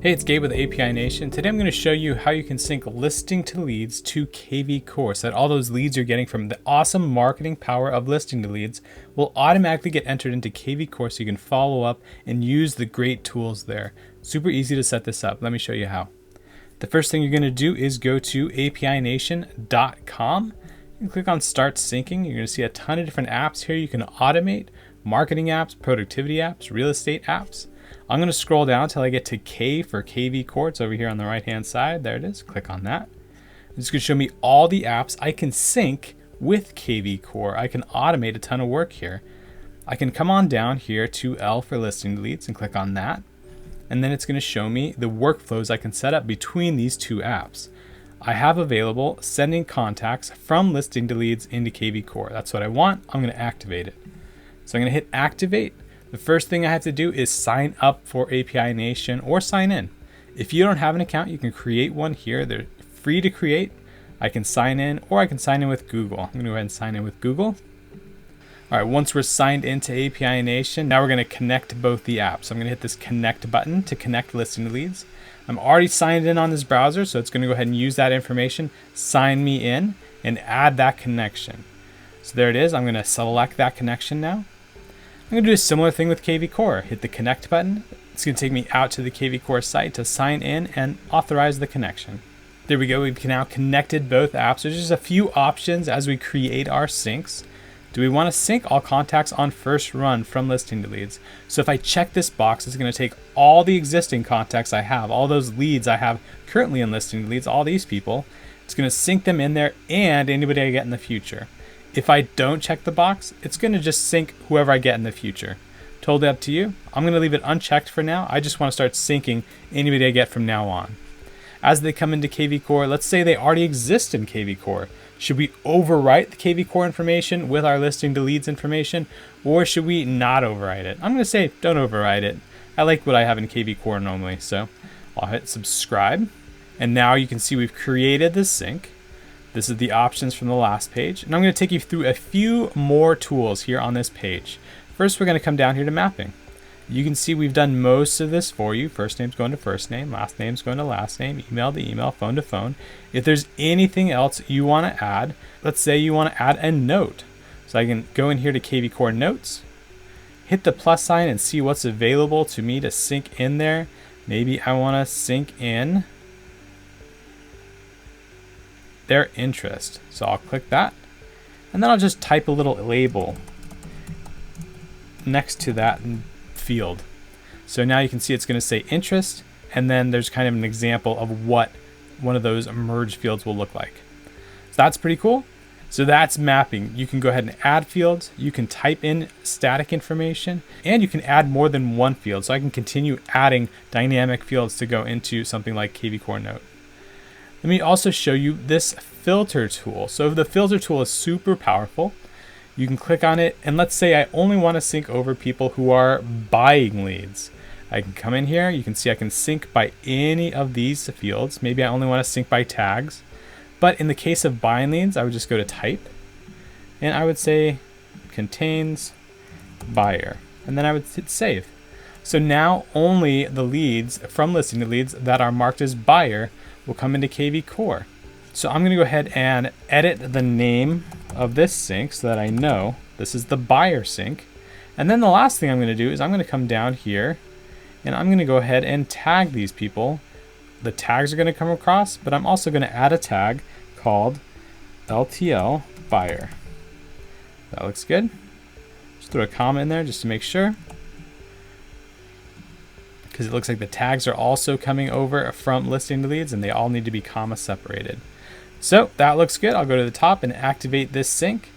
Hey, it's Gabe with API Nation. Today I'm going to show you how you can sync listing to leads to kvCORE so that all those leads you're getting from the awesome marketing power of listing to leads will automatically get entered into kvCORE so you can follow up and use the great tools there. Super easy to set this up. Let me show you how. The first thing you're going to do is go to apination.com. You can click on Start Syncing. You're going to see a ton of different apps here you can automate: marketing apps, productivity apps, real estate apps. I'm going to scroll down until I get to K for kvCORE. It's over here on the right hand side. There it is. Click on that. It's going to show me all the apps I can sync with kvCORE. I can automate a ton of work here. I can come on down here to L for listing leads and click on that. And then it's going to show me the workflows I can set up between these two apps. I have available sending contacts from listing to leads into kvCORE. That's what I want. I'm going to activate it. So I'm going to hit activate. The first thing I have to do is sign up for API Nation or sign in. If you don't have an account, you can create one here. They're free to create. I can sign in, or I can sign in with Google. I'm going to go ahead and sign in with Google. All right, once we're signed into API Nation, now we're going to connect both the apps. So I'm going to hit this connect button to connect listing to leads. I'm already signed in on this browser, so it's going to go ahead and use that information, sign me in, and add that connection. So there it is. I'm going to select that connection now. I'm going to do a similar thing with kvCORE. Hit the connect button. It's going to take me out to the kvCORE site to sign in and authorize the connection. There we go. We've now connected both apps. There's just a few options as we create our syncs. Do we want to sync all contacts on first run from listing to leads? So if I check this box, it's going to take all the existing contacts I have, all those leads I have currently in listing to leads, all these people. It's going to sync them in there and anybody I get in the future. If I don't check the box, it's going to just sync whoever I get in the future. Totally up to you. I'm going to leave it unchecked for now. I just want to start syncing anybody I get from now on. As they come into kvCORE, let's say they already exist in kvCORE. Should we overwrite the kvCORE information with our listing to leads information, or should we not overwrite it? I'm going to say don't overwrite it. I like what I have in kvCORE normally, so I'll hit subscribe. And now you can see we've created this sync. This is the options from the last page. And I'm going to take you through a few more tools here on this page. First, we're going to come down here to mapping. You can see we've done most of this for you. First name's going to first name, last name's going to last name, email to email, phone to phone. If there's anything else you want to add, let's say you want to add a note. So I can go in here to kvCORE notes, hit the plus sign and see what's available to me to sync in there. Maybe I want to sync in their interest. So I'll click that, and then I'll just type a little label next to that field. So now you can see it's going to say interest, and then there's kind of an example of what one of those merge fields will look like. So that's pretty cool. So that's mapping. You can go ahead and add fields, you can type in static information, and you can add more than one field. So I can continue adding dynamic fields to go into something like kvCORE note. Let me also show you this filter tool. So the filter tool is super powerful. You can click on it, and let's say I only want to sync over people who are buying leads. I can come in here. You can see I can sync by any of these fields. Maybe I only want to sync by tags. But in the case of buying leads, I would just go to type, and I would say contains buyer. And then I would hit save. So now only the leads from listing to leads that are marked as buyer will come into kvCORE. So I'm going to go ahead and edit the name of this sync so that I know this is the buyer sync. And then the last thing I'm going to do is I'm going to come down here and I'm going to go ahead and tag these people. The tags are going to come across, but I'm also going to add a tag called LTL buyer. That looks good. Just throw a comma in there just to make sure, because it looks like the tags are also coming over from listing to leads and they all need to be comma separated. So that looks good. I'll go to the top and activate this sync.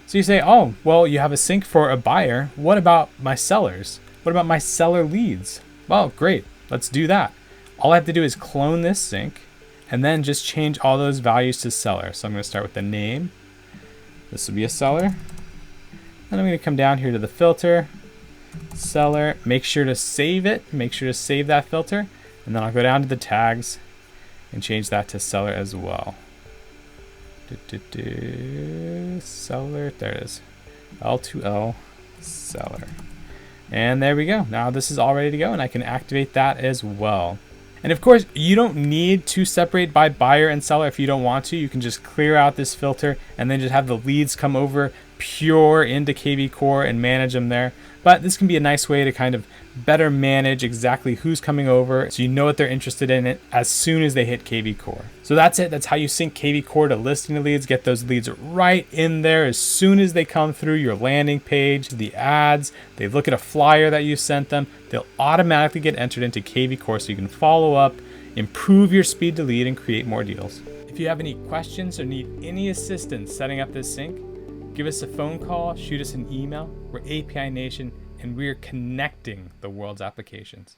So you say, oh, well, you have a sync for a buyer. What about my sellers? What about my seller leads? Well, great. Let's do that. All I have to do is clone this sync and then just change all those values to seller. So I'm going to start with the name. This will be a seller. Then I'm going to come down here to the filter, seller, make sure to save it, make sure to save that filter, and then I'll go down to the tags and change that to seller as well. Seller, there it is, L2L seller. And there we go. Now this is all ready to go, and I can activate that as well. And of course, you don't need to separate by buyer and seller if you don't want to. You can just clear out this filter and then just have the leads come over pure into kvCORE and manage them there. But this can be a nice way to kind of better manage exactly who's coming over, so you know what they're interested in it as soon as they hit kvCORE. So that's it. That's how you sync kvCORE to listing leads. Get those leads right in there as soon as they come through your landing page, the ads, they look at a flyer that you sent them, they'll automatically get entered into kvCORE so you can follow up, improve your speed to lead, and create more deals. If you have any questions or need any assistance setting up this sync, give us a phone call, shoot us an email. We're API Nation, and we're connecting the world's applications.